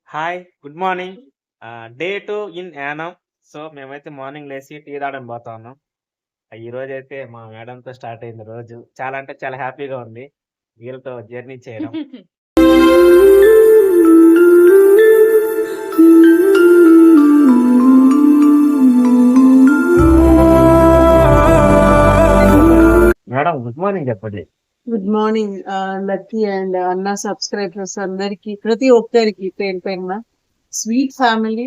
Hi. Good morning. Day 2 in Yanam. So, మేమైతే morning లేసి tea తాగడానికి పోతా ఉన్నాం. ఈరోజైతే మా మేడంతో స్టార్ట్ అయింది రోజు. చాలా అంటే చాలా హ్యాపీగా ఉంది. వీళ్ళతో జర్నీ చేయడం. మేడం గుడ్ మార్నింగ్ చెప్పండి. గుడ్ మార్నింగ్ లక్కీ అండ్ అన్న సబ్స్క్రైబర్స్ అందరికి ప్రతి ఒక్కరికి పేరు పేరున స్వీట్ ఫ్యామిలీ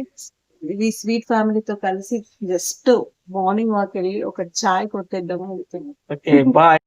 ఇది స్వీట్ ఫ్యామిలీతో కలిసి జస్ట్ మార్నింగ్ వాక్ వెళ్ళి ఒక చాయ్ కొట్టేద్దాం వెళ్తున్నాం. Okay bye.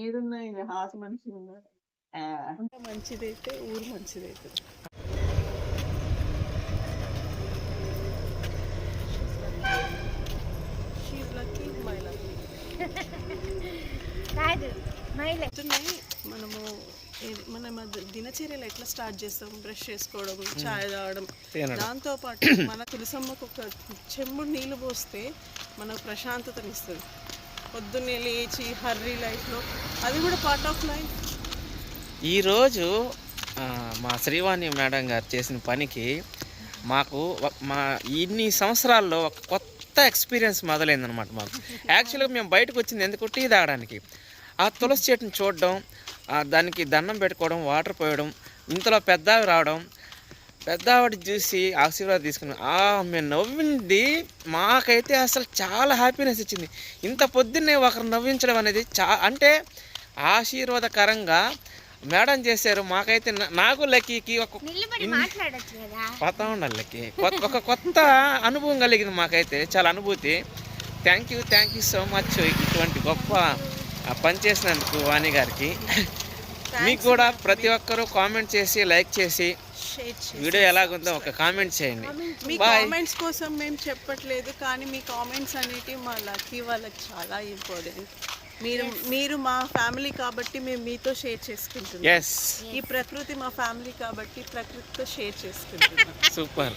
ఏదున్నా ఇది హాస్ మనిషి ఉన్నారు మంచిదైతే ఊరు మంచిదైతే. మనము మన దినచర్యలు ఎట్లా స్టార్ట్ చేస్తాం, బ్రష్ చేసుకోవడం, చాయ్ తాగడం, దాంతో పాటు మన తులసమ్మకు ఒక చెంబుడు నీళ్లు పోస్తే మనకు ప్రశాంతతనిస్తుంది. పొద్దున్నే లేచి హర్రీ లైఫ్లో అది కూడా పార్ట్ ఆఫ్ లైఫ్. ఈరోజు మా శ్రీవాణి మేడం గారు చేసిన పనికి మాకు మా ఇన్ని సంవత్సరాల్లో ఒక కొత్త ఎక్స్పీరియన్స్ మొదలైందనమాట. మాకు యాక్చువల్గా మేము బయటకు వచ్చింది ఎందుకు టీ తాగడానికి. ఆ తులసి చెట్టుని చూడడం, దానికి దండం పెట్టుకోవడం, వాటర్ పోయడం, ఇంతలో పెద్దావి రావడం, పెద్దవాడి చూసి ఆశీర్వాదం తీసుకున్నాం. మేము నవ్వింది మాకైతే అసలు చాలా హ్యాపీనెస్ ఇచ్చింది. ఇంత పొద్దున్నే ఒకరు నవ్వించడం అనేది అంటే ఆశీర్వాదకరంగా మేడం చేశారు. మాకైతే నాకు లక్కీకి కొత్త ఉండాలి, లక్కీ ఒక కొత్త అనుభవం కలిగింది. మాకైతే చాలా అనుభూతి. థ్యాంక్ యూ సో మచ్ ఇటువంటి గొప్ప పని చేసినందుకు వాణి గారికి. మీకు కూడా ప్రతి ఒక్కరూ కామెంట్ చేసి లైక్ చేసి వీడియో ఎలాగుందో ఒక కామెంట్ చేయండి. మీ కామెంట్స్ కోసం మేము చెప్పట్లేదు, కానీ మీ కామెంట్స్ అనేటివి మా లక్కీ వాళ్ళకి చాలా ఇంపార్టెంట్. మీరు మా ఫ్యామిలీ కాబట్టి మేము మీతో షేర్ చేసుకుంటున్నాం. ఈ ప్రకృతి మా ఫ్యామిలీ కాబట్టి ప్రకృతితో షేర్ చేసుకుంటున్నాం. సూపర్.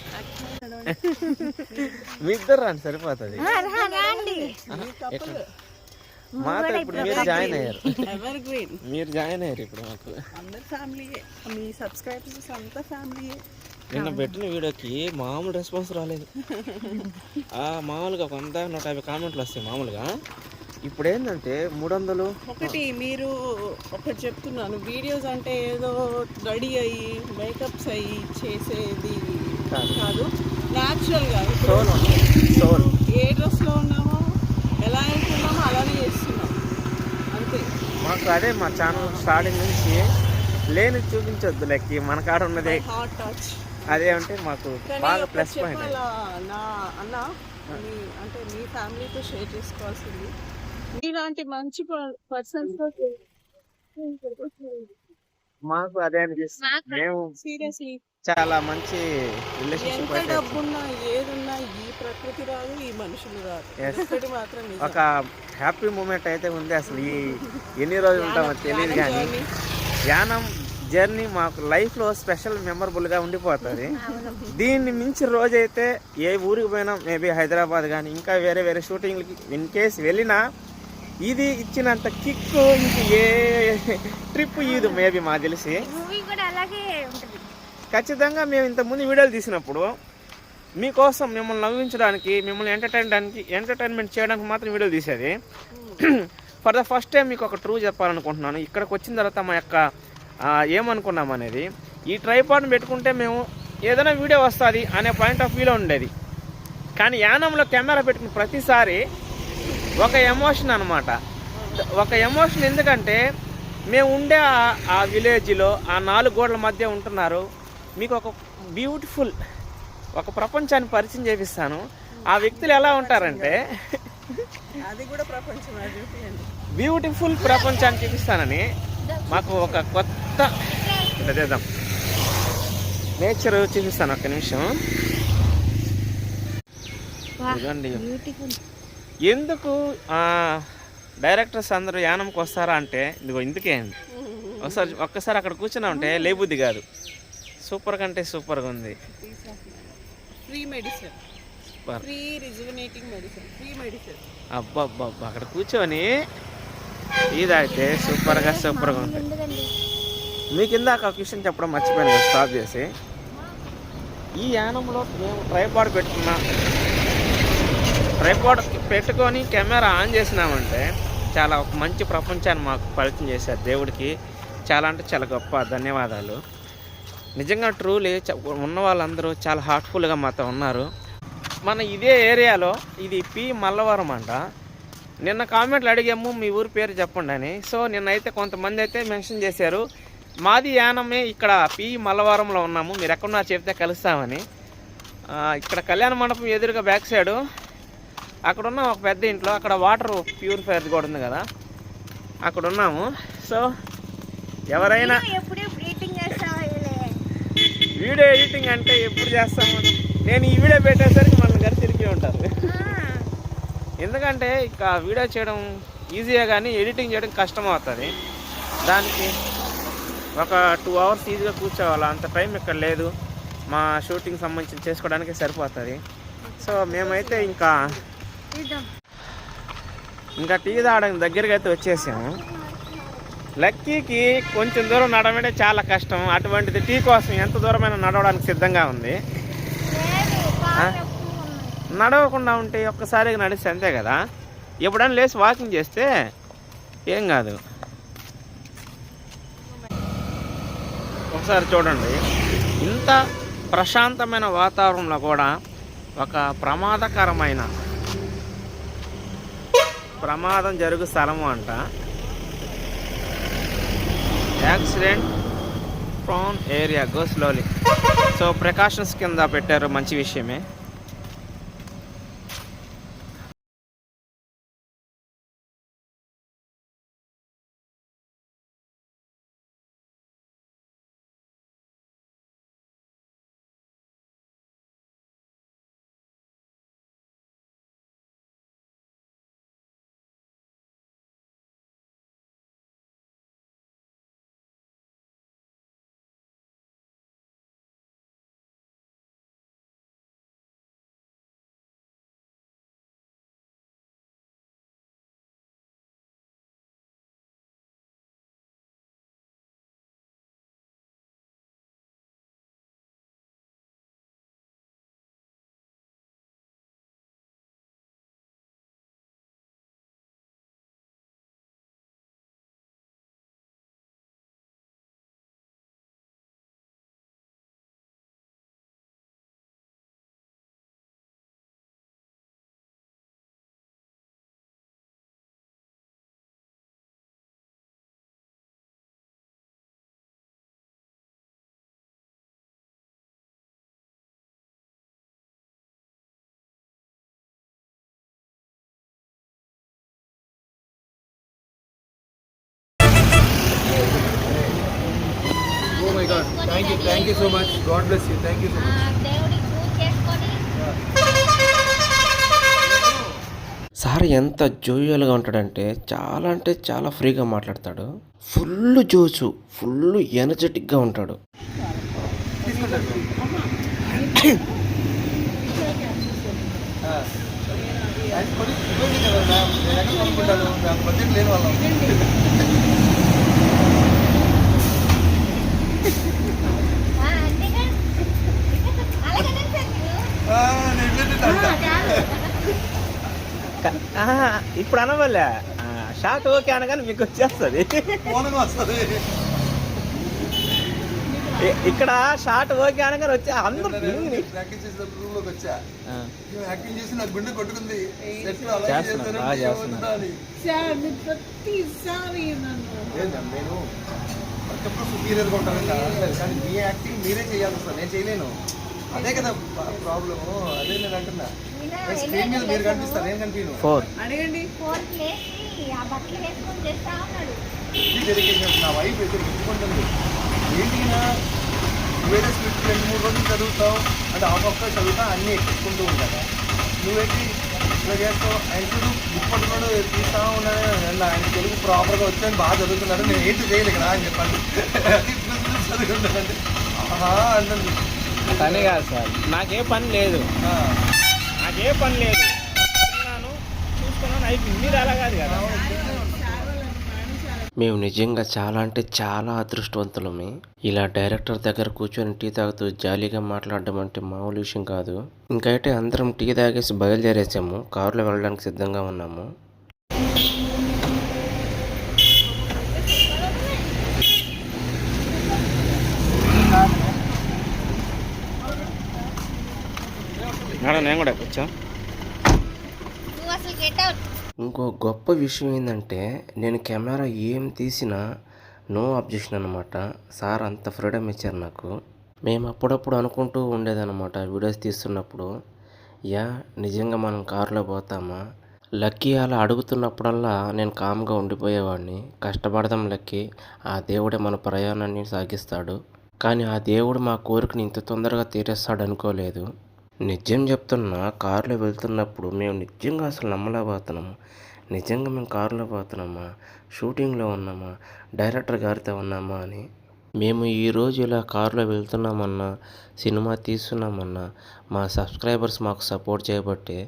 మీ ఇద్దరు రండి సరిపోతుంది. మాతో ఇప్పుడు మీరు జాయిన్ అయ్యారు. మీరు జాయిన్ అయ్యారు ఇప్పుడు. మాకు అందరు ఫ్యామిలీయే, మీ సబ్స్క్రైబర్స్ అంతా ఫ్యామిలీయే. నిన్న పెట్టిన వీడియోకి మామూలు రెస్పాన్స్ రాలేదు. మామూలుగా 100-150 కామెంట్లు వస్తాయి మామూలుగా. ఇప్పుడు ఏంటంటే 300. ఒకటి మీరు ఒకటి చెప్తున్నాను, వీడియోస్ అంటే ఏదో రెడీ అయ్యి మేకప్స్ అయ్యి చేసేది కాదు, న్యాచురల్గా సోల్ ఏ డ్రెస్లో ఉన్నామో ఎలా వెళ్తున్నామో అలానే చేస్తున్నాం అంతే. మాకు అదే మా ఛానల్ స్టార్టింగ్ నుంచి లేని చూపించొద్దు, లెక్కి మన కాడ ఉన్నదే హార్ట్ టచ్. అదే అంటే మాకు బాగా ప్లస్ పాయింట్. నా అన్న అంటే మీ ఫ్యామిలీతో షేర్ చేసుకోవాల్సింది. మీలాంటి మంచి పర్సన్స్ మాకు అదే అనిపిస్తుంది. మేము సీరియస్లీ చాలా మంచి రిలేషన్షిప్. ఎంత డబ్బున్నా ఏదున్నా ఈ ప్రకృతి రాదు, ఈ మనుషులు రాదు. మాత్రం ఒక హ్యాపీ మూమెంట్ అయితే ఉంది. అసలు ఈ ఎన్ని రోజులు ఉంటామో తెలియదు, కానీ యానం జర్నీ మాకు లైఫ్లో స్పెషల్ మెమరబుల్గా ఉండిపోతుంది. దీన్ని మించి రోజైతే ఏ ఊరికి పోయినా, మేబీ హైదరాబాద్ కానీ ఇంకా వేరే వేరే షూటింగ్లకి ఇన్ కేస్ వెళ్ళినా ఇది ఇచ్చినంత కిక్ ఇంక ఏ ట్రిప్ ఇది మేబీ మాకు తెలిసి. ఖచ్చితంగా మేము ఇంతకుముందు వీడియోలు తీసినప్పుడు మీకోసం మిమ్మల్ని నవ్వించడానికి, మిమ్మల్ని ఎంటర్టైన్మెంట్ చేయడానికి మాత్రం వీడియోలు తీసేది. ఫర్ ద ఫస్ట్ టైం మీకు ఒక ట్రూ చెప్పాలనుకుంటున్నాను. ఇక్కడికి వచ్చిన తర్వాత మా యొక్క ఏమనుకున్నాం అనేది, ఈ ట్రైపాడ్ని పెట్టుకుంటే మేము ఏదైనా వీడియో వస్తుంది అనే పాయింట్ ఆఫ్ వ్యూలో ఉండేది. కానీ యానంలో కెమెరా పెట్టుకున్న ప్రతిసారి ఒక ఎమోషన్ అనమాట. ఒక ఎమోషన్ ఎందుకంటే మేము ఉండే ఆ విలేజ్లో ఆ 4 గోడల మధ్య ఉంటున్నారు. మీకు ఒక బ్యూటిఫుల్ ఒక ప్రపంచాన్ని పరిచయం చేపిస్తాను. ఆ వ్యక్తులు ఎలా ఉంటారంటే అది కూడా ప్రపంచం చూపించండి. బ్యూటిఫుల్ ప్రపంచాన్ని చూపిస్తానని మాకు ఒక కొత్త ఇట్లా చేద్దాం నేచర్ చూపిస్తాను. ఒక్క నిమిషం. ఇదిగోండి. ఎందుకు డైరెక్టర్స్ అందరూ యానంకి వస్తారా అంటే ఇదిగో ఇందుకే అండి. ఒక్కసారి అక్కడ కూర్చున్నా ఉంటే లేబుద్ది కాదు. సూపర్ కంటే సూపర్గా ఉంది. Free medicine, free rejuvenating medicine, free medicine. అబ్బా అక్కడ కూర్చొని టీ తాగితే సూపర్గా ఉంది. మీకు ఇందాక ఒక విషయం చెప్పడం మర్చిపోయాను స్టాప్ చేసి. ఈ యానంలో మేము ట్రైపాడ్ పెట్టుకొని కెమెరా ఆన్ చేసినామంటే చాలా ఒక మంచి ప్రపంచాన్ని మాకు పరిచయం చేశారు. దేవుడికి చాలా అంటే చాలా గొప్ప ధన్యవాదాలు. నిజంగా ట్రూలీ ఉన్న వాళ్ళందరూ చాలా హార్ట్ఫుల్గా మాతో ఉన్నారు. మన ఇదే ఏరియాలో ఇది పి మల్లవరం అంట. నిన్న కామెంట్లు అడిగాము మీ ఊరి పేరు చెప్పండి అని. సో నిన్నైతే కొంతమంది అయితే మెన్షన్ చేశారు మాది యానమే, ఇక్కడ పి మల్లవరంలో ఉన్నాము, మీరు ఎక్కడున్నా చెప్తే కలుస్తామని. ఇక్కడ కళ్యాణ మండపం ఎదురుగా బ్యాక్ సైడు అక్కడ ఉన్న ఒక పెద్ద ఇంట్లో అక్కడ వాటర్ ప్యూరిఫైర్ కూడా ఉంది కదా, అక్కడ ఉన్నాము. సో ఎవరైనా వీడియో ఎడిటింగ్ అంటే ఎప్పుడు చేస్తాము, నేను ఈ వీడియో పెట్టేసరికి మన గారు తిరిగి ఉంటారు. ఎందుకంటే ఇక వీడియో చేయడం ఈజీగా కానీ ఎడిటింగ్ చేయడం కష్టం అవుతుంది. దానికి ఒక 2 hours ఈజీగా కూర్చోవాలి, అంత టైం ఇక్కడ లేదు. మా షూటింగ్ సంబంధించి చేసుకోవడానికి సరిపోతుంది. సో మేమైతే ఇంకా టీ తాగడానికి దగ్గరికి అయితే వచ్చేసాము. లక్కీకి కొంచెం దూరం నడవడే చాలా కష్టం, అటువంటిది టీ కోసం ఎంత దూరమైనా నడవడానికి సిద్ధంగా ఉంది. నడవకుండా ఉంటే ఒక్కసారిగా నడిస్తే అంతే కదా, ఎప్పుడైనా లేచి వాకింగ్ చేస్తే ఏం కాదు. ఒకసారి చూడండి, ఇంత ప్రశాంతమైన వాతావరణంలో కూడా ఒక ప్రమాదం జరుగు స్థలము అంట. Accident prone area, go slowly. So precautions కింద పెట్టారు, మంచి విషయమే. Oh my God! Thank you so much. God bless you. Thank you so much. Sir ఎంత జోవియల్గా ఉంటాడంటే చాలా అంటే చాలా ఫ్రీగా మాట్లాడతాడు. ఫుల్ జోసు, ఫుల్ ఎనర్జెటిక్గా ఉంటాడు. ఇప్పుడు అనవల్లే షార్ట్ ఓకే అనగానే మీకు వచ్చేస్తుంది. ఇక్కడ షార్ట్ ఓకే అనగానే వచ్చా అందరూ సీరియస్గా ఉంటాను కానీ మీ యాక్టింగ్ మీరే చేయాలి సార్, నేను చేయలేను. అదే కదా ప్రాబ్లము, అదే నేను అంటున్నా. స్క్రీన్ మీద మీరు కనిపిస్తారు, నేను కనిపించను. 4 అడగండి. ఇది డెడికేషన్. నా వైఫ్ ఎదురు గుర్తుకుంటుంది. ఏంటినా నువ్వేదో స్క్రిప్ట్ 2-3 రోజులు చదువుతావు అంటే ఒక్క చదువుతా అన్నీ ఎక్కించుకుంటూ ఉంటాను. నువ్వేంటి ఇలా చేస్తావు? ఆయన చూడు బుక్ పట్టుకున్నాడు, తీస్తా ఉన్నాను. ఆయన తెలుగు ప్రాపర్గా వచ్చాను, బాగా చదువుతున్నాడు, నేను ఏంటి చేయలేదు కదా అని చెప్పండి. చదువుకుంటానండి అంటుంది. పని కాదు సార్, నాకే పని లేదు, తిన్నాను, చూసుకున్నాను, అయిపోయింది. మీరు అలా కాదు కదా. మేము నిజంగా చాలా అంటే చాలా అదృష్టవంతులమే. ఇలా డైరెక్టర్ దగ్గర కూర్చొని టీ తాగుతూ జాలీగా మాట్లాడడం అంటే మామూలు విషయం కాదు. ఇంకైతే అందరం టీ తాగేసి బయలుదేరేసాము, కారులో వెళ్ళడానికి సిద్ధంగా ఉన్నాము. మేడం నేను కూడా వచ్చా. ఇంకో గొప్ప విషయం ఏంటంటే నేను కెమెరా ఏం తీసినా నో అబ్జెక్షన్ అనమాట. సార్ అంత ఫ్రీడమ్ ఇచ్చారు నాకు. మేము అప్పుడప్పుడు అనుకుంటూ ఉండేదన్నమాట వీడియోస్ తీస్తున్నప్పుడు, నిజంగా మనం కారులో పోతామా? లక్కీ అలా అడుగుతున్నప్పుడల్లా నేను కామ్గా ఉండిపోయేవాడిని. కష్టపడదాం లక్కీ, ఆ దేవుడే మన ప్రయాణాన్ని సాగిస్తాడు. కానీ ఆ దేవుడు మా కోరికని ఇంత తొందరగా తీరేస్తాడు అనుకోలేదు. నిజం చెప్తున్నా, కారులో వెళ్తున్నప్పుడు మేము నిజంగా అసలు నమ్మలేకపోతున్నాము. నిజంగా మేము కారులో పోతున్నామా, షూటింగ్లో ఉన్నామా, డైరెక్టర్ గారితో ఉన్నామా అని. మేము ఈరోజు ఇలా కారులో వెళ్తున్నామన్నా, సినిమా తీస్తున్నామన్నా మా సబ్స్క్రైబర్స్ మాకు సపోర్ట్ చేయబట్టే.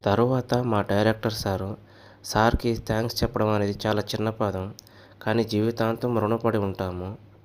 తరువాత మా డైరెక్టర్ సార్కి థ్యాంక్స్ చెప్పడం అనేది చాలా చిన్న పదం, కానీ జీవితాంతం రుణపడి ఉంటాము.